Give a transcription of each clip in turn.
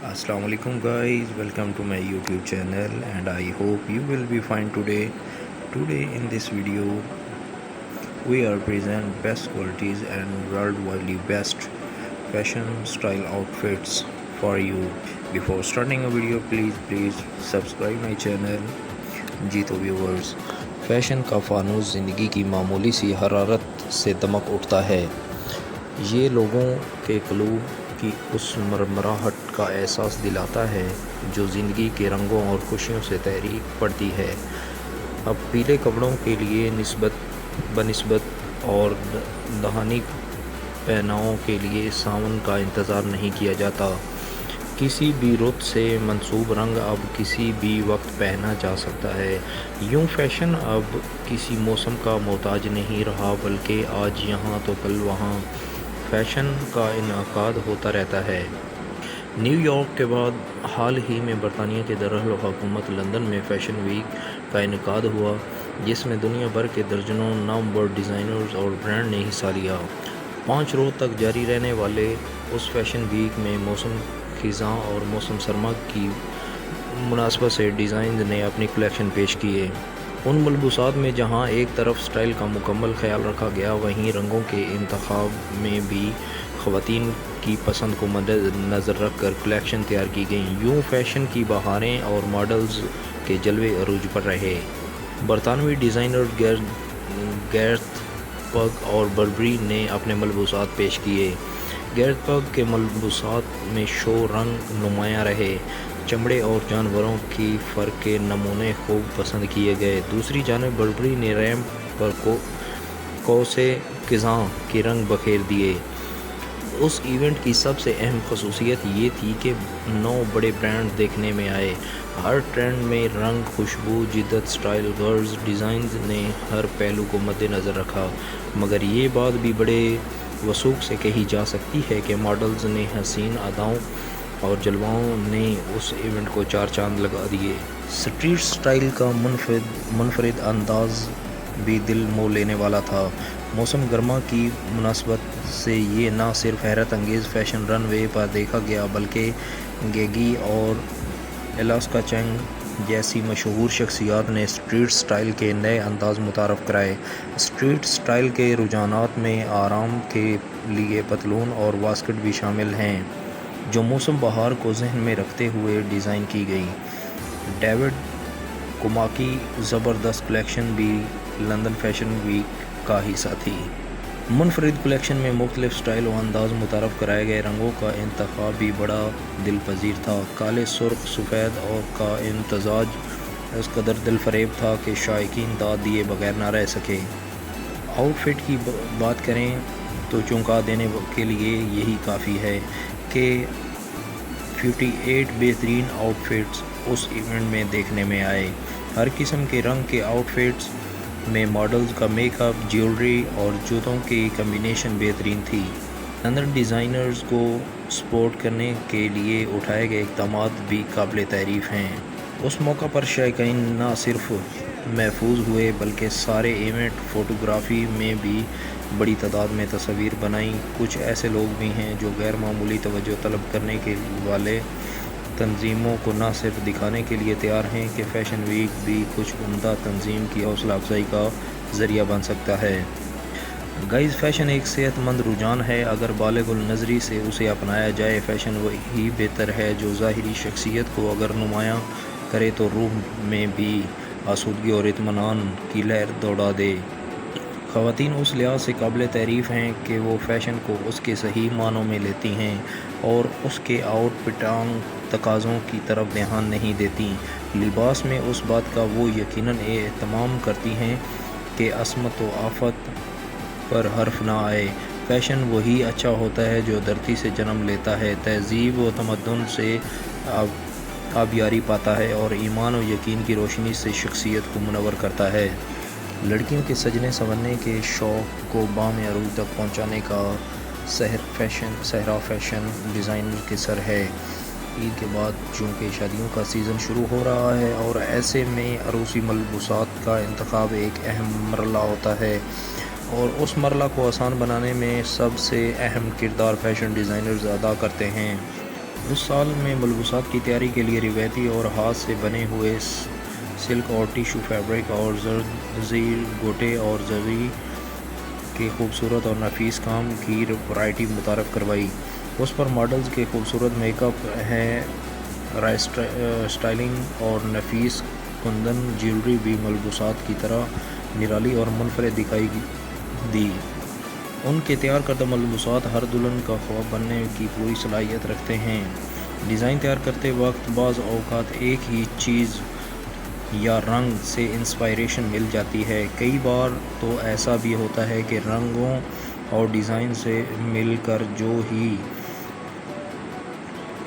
Assalamu alaikum guys, welcome to my YouTube channel and I hope you will be fine today. Today in this video we are present best qualities and worldwide best fashion style outfits for you. Before starting a video please subscribe my channel. जी तो viewers, fashion का फानूस ज़िंदगी की मामूली सी हरारत से दमक उठता है। ये लोगों के क़ुलूब की उस मरमराहट का एहसास दिलाता है जो ज़िंदगी के रंगों और खुशियों से तहरीक पड़ती है। अब पीले कपड़ों के लिए बनिस्बत और दहानी पहनावों के लिए सावन का इंतज़ार नहीं किया जाता। किसी भी रुत से मंसूब रंग अब किसी भी वक्त पहना जा सकता है। यूँ फैशन अब किसी मौसम का मोहताज नहीं रहा, बल्कि आज यहाँ तो कल वहाँ फैशन का इनकाद होता रहता है। न्यूयॉर्क के बाद हाल ही में बरतानिया के दारुल-हुकूमत लंदन में फ़ैशन वीक का इनकाद हुआ, जिसमें दुनिया भर के दर्जनों नामवर डिज़ाइनर्स और ब्रांड ने हिस्सा लिया। 5 रोज़ तक जारी रहने वाले उस फ़ैशन वीक में मौसम ख़िज़ां और मौसम सरमा की मुनासबत से डिज़ाइन ने अपनी कलेक्शन पेश किए। उन मलबूसात में जहां एक तरफ स्टाइल का मुकम्मल ख्याल रखा गया, वहीं रंगों के इंतखाब में भी ख़वातीन की पसंद को मद्देनज़र रख कर कलेक्शन तैयार की गई। यूँ फैशन की बहारें और मॉडल्स के जलवे अरूज पर रहे। बरतानवी डिज़ाइनर गैरथ पग और बर्बरी ने अपने मलबूसात पेश किए। गैरथ पग के मलबूसात में शो रंग नुमायाँ रहे। चमड़े और जानवरों की फ़र के नमूने खूब पसंद किए गए। दूसरी जानिब बर्बरी ने रैंप पर कौसे क़िज़ां के रंग बखेर दिए। उस इवेंट की सबसे अहम खसूसियत ये थी कि 9 बड़े ब्रांड देखने में आए। हर ट्रेंड में रंग, खुशबू, जिद्दत, स्टाइल, गर्ल्स डिज़ाइंस ने हर पहलू को मद्देनज़र रखा। मगर ये बात भी बड़े वसूख से कही जा सकती है कि मॉडल्स ने हसीन अदाओं और जलवाओं ने उस इवेंट को 4 चांद लगा दिए। स्ट्रीट स्टाइल का मुनफरिद अंदाज़ भी दिल मोह लेने वाला था। मौसम गर्मा की मुनासबत से ये ना सिर्फ हैरत अंगेज़ फ़ैशन रनवे पर देखा गया, बल्कि गेगी और एलास्का चैंग जैसी मशहूर शख्सियात ने स्ट्रीट स्टाइल के नए अंदाज़ मुतारफ़ कराए। स्ट्रीट स्टाइल के रुझानात में आराम के लिए पतलून और वास्कट भी शामिल हैं, जो मौसम बहार को जहन में रखते हुए डिज़ाइन की गई। डेविड कुमा की ज़बरदस्त कलेक्शन भी लंदन फ़ैशन वीक का हिस्सा थी। मुनफरिद कलेक्शन में मुख्तलिफ स्टाइल और अंदाज़ मुतारफ़ कराए गए। रंगों का इंतखाब भी बड़ा दिल पजीर था। काले, सुर्ख, सफ़ेद और का इम्तज़ाज इस कदर दिलफरेब था कि शायकीन दाद दिए बगैर ना रह सके। आउटफिट की बात करें तो चौंका देने के लिए यही काफ़ी है कि 58 बेहतरीन आउटफिट्स उस इवेंट में देखने में आए। हर किस्म के रंग के आउटफिट्स में मॉडल्स का मेकअप, ज्वेलरी और जूतों की कम्बिनेशन बेहतरीन थी। लंदन डिज़ाइनर्स को सपोर्ट करने के लिए उठाए गए इक़दामात भी काबिल तारीफ़ हैं। उस मौका पर शायकीन न सिर्फ महफूज हुए, बल्कि सारे इवेंट फ़ोटोग्राफ़ी में भी बड़ी तादाद में तस्वीर बनाई। कुछ ऐसे लोग भी हैं जो गैर मामूली तवज्जो तलब करने के वाले तंजीमों को न सिर्फ दिखाने के लिए तैयार हैं कि फ़ैशन वीक भी कुछ उम्दा तंजीम की हौसला अफजाई का ज़रिया बन सकता है। गाइज़, फ़ैशन एक सेहतमंद रुझान है। अगर बालिग़ुल नज़री से उसे अपनाया जाए, फ़ैशन वही बेहतर है जो ज़ाहिरी शख्सियत को अगर नुमायाँ करे तो रूह में भी आसूदगी और इत्मीनान की लहर दौड़ा दे। ख़वातीन उस लिहाज से काबिल तारीफ़ हैं कि वो फ़ैशन को उसके सही मानों में लेती हैं और उसके आउटफिटांग तकाज़ों की तरफ ध्यान नहीं देती। लिबास में उस बात का वो यकीनन एहतमाम करती हैं कि असमत व आफत पर हर्फ ना आए। फ़ैशन वही अच्छा होता है जो धरती से जन्म लेता है, तहज़ीब व तमद्दुन से आबियारी पाता है और ईमान व यकीन की रोशनी से शख्सियत को मुनव्वर करता है। लड़कियों के सजने संवरने के शौक़ को बाम अरूज तक पहुँचाने का सहरा फ़ैशन डिज़ाइनर के सर है। ईद के बाद चूँकि शादियों का सीज़न शुरू हो रहा है और ऐसे में अरूसी मलबूसात का इंतखाब एक अहम मरला होता है और उस मरला को आसान बनाने में सबसे अहम किरदार फ़ैशन डिज़ाइनर्स अदा करते हैं। اس سال میں ملبوسات کی تیاری کے لیے روایتی اور ہاتھ سے بنے ہوئے سلک اور ٹیشو فیبرک اور زرزی گوٹے اور زری کے خوبصورت اور نفیس کام کی ورائٹی متعارف کروائی۔ اس پر ماڈلز کے خوبصورت میک اپ ہے، اسٹائلنگ اور نفیس کندن جیولری بھی ملبوسات کی طرح نرالی اور منفرد دکھائی دی۔ ان کے تیار کردہ ملبوسات ہر دلہن کا خواب بننے کی پوری صلاحیت رکھتے ہیں۔ ڈیزائن تیار کرتے وقت بعض اوقات ایک ہی چیز یا رنگ سے انسپائریشن مل جاتی ہے، کئی بار تو ایسا بھی ہوتا ہے کہ رنگوں اور ڈیزائن سے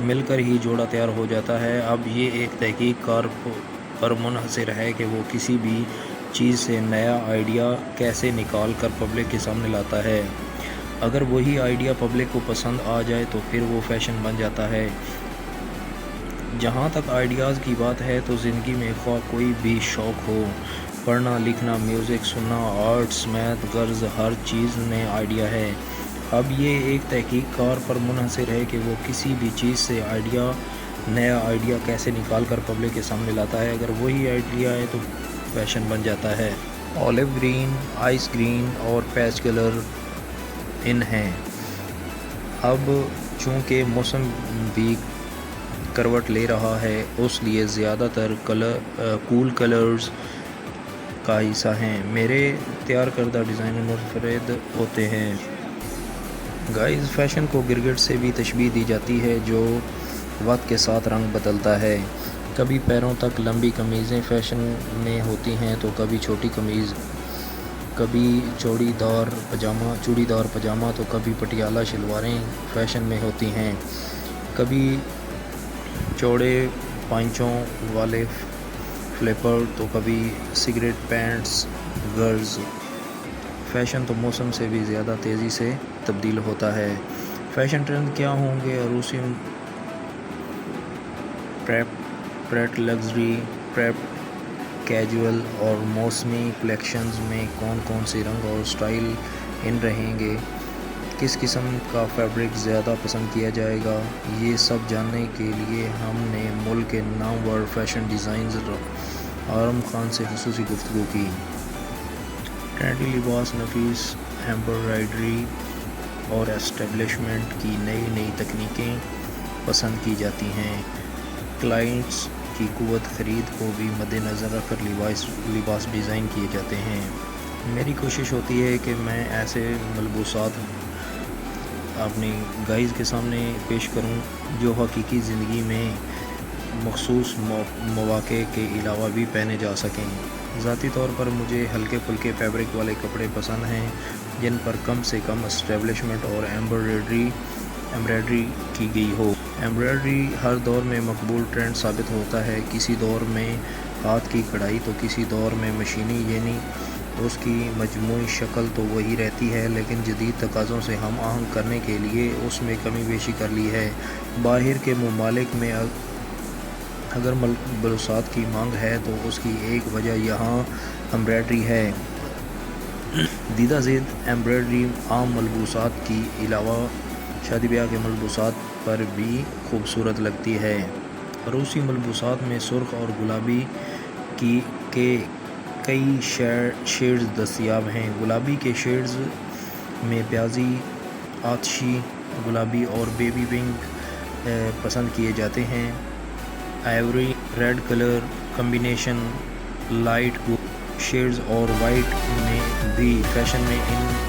مل کر ہی جوڑا تیار ہو جاتا ہے۔ اب یہ ایک تحقیق کار پر منحصر ہے کہ وہ کسی بھی چیز سے نیا آئیڈیا کیسے نکال کر پبلک کے سامنے لاتا ہے۔ اگر وہی آئیڈیا پبلک کو پسند آ جائے تو پھر وہ فیشن بن جاتا ہے۔ جہاں تک آئیڈیاز کی بات ہے تو زندگی میں خواہ کوئی بھی شوق ہو، پڑھنا، لکھنا، میوزک سننا، آرٹس، میتھ، غرض ہر چیز میں آئیڈیا ہے۔ اب یہ ایک تحقیق کار پر منحصر ہے کہ وہ کسی بھی چیز سے نیا آئیڈیا کیسے نکال کر پبلک کے سامنے لاتا ہے۔ اگر وہی آئیڈیا ہے تو فیشن بن جاتا ہے۔ اولیو گرین، آئس گرین اور پیچ کلر ان ہیں۔ اب چونکہ موسم بھی کروٹ لے رہا ہے، اس لیے زیادہ تر کول کلرز کا حصہ ہیں۔ میرے تیار کردہ ڈیزائن منفرد ہوتے ہیں۔ گائز، فیشن کو گرگٹ سے بھی تشبیہ دی جاتی ہے جو وقت کے ساتھ رنگ بدلتا ہے۔ کبھی پیروں تک لمبی قمیضیں فیشن میں ہوتی ہیں تو کبھی چھوٹی قمیض، کبھی چوڑی دار پجامہ تو کبھی پٹیالہ شلواریں فیشن میں ہوتی ہیں، کبھی چوڑے پائچوں والے فلیپر تو کبھی سگریٹ پینٹس۔ غرض فیشن تو موسم سے بھی زیادہ تیزی سے تبدیل ہوتا ہے۔ فیشن ٹرینڈ کیا ہوں گے؟ عروسی پریپ لگژری، پریپ کیجول اور موسمی کلیکشنز میں کون کون سی رنگ اور سٹائل ان رہیں گے؟ کس قسم کا فیبرک زیادہ پسند کیا جائے گا؟ یہ سب جاننے کے لیے ہم نے ملک کے نامور فیشن ڈیزائنر آرم خان سے خصوصی گفتگو کی۔ ٹرینڈی لباس، نفیس ایمبرائڈری اور اسٹیبلشمنٹ کی نئی تکنیکیں پسند کی جاتی ہیں۔ کلائنٹس کی قوت خرید کو بھی مد نظر رکھ کر لباس ڈیزائن کیے جاتے ہیں۔ میری کوشش ہوتی ہے کہ میں ایسے ملبوسات اپنی گائز کے سامنے پیش کروں جو حقیقی زندگی میں مخصوص مواقع کے علاوہ بھی پہنے جا سکیں۔ ذاتی طور پر مجھے ہلکے پھلکے فیبرک والے کپڑے پسند ہیں جن پر کم سے کم اسٹیبلشمنٹ اور ایمبرائڈری کی گئی ہو۔ ایمبرائڈری ہر دور میں مقبول ٹرینڈ ثابت ہوتا ہے، کسی دور میں ہاتھ کی کڑھائی تو کسی دور میں مشینی، یعنی اس کی مجموعی شکل تو وہی رہتی ہے لیکن جدید تقاضوں سے ہم آہنگ کرنے کے لیے اس میں کمی بیشی کر لی ہے۔ باہر کے ممالک میں اگر ملبوسات کی مانگ ہے تو اس کی ایک وجہ یہاں ایمبرائڈری ہے۔ دیدہ ذیل ایمبرائڈری عام ملبوسات کی علاوہ شادی بیاہ کے ملبوسات پر بھی خوبصورت لگتی ہے۔ روسی ملبوسات میں سرخ اور گلابی کے کئی شیڈز دستیاب ہیں۔ گلابی کے شیڈز میں پیازی، آتشی گلابی اور بیبی پنک پسند کیے جاتے ہیں۔ Ivory red colour combination, light gold shades اور وائٹ میں بھی فیشن میں ان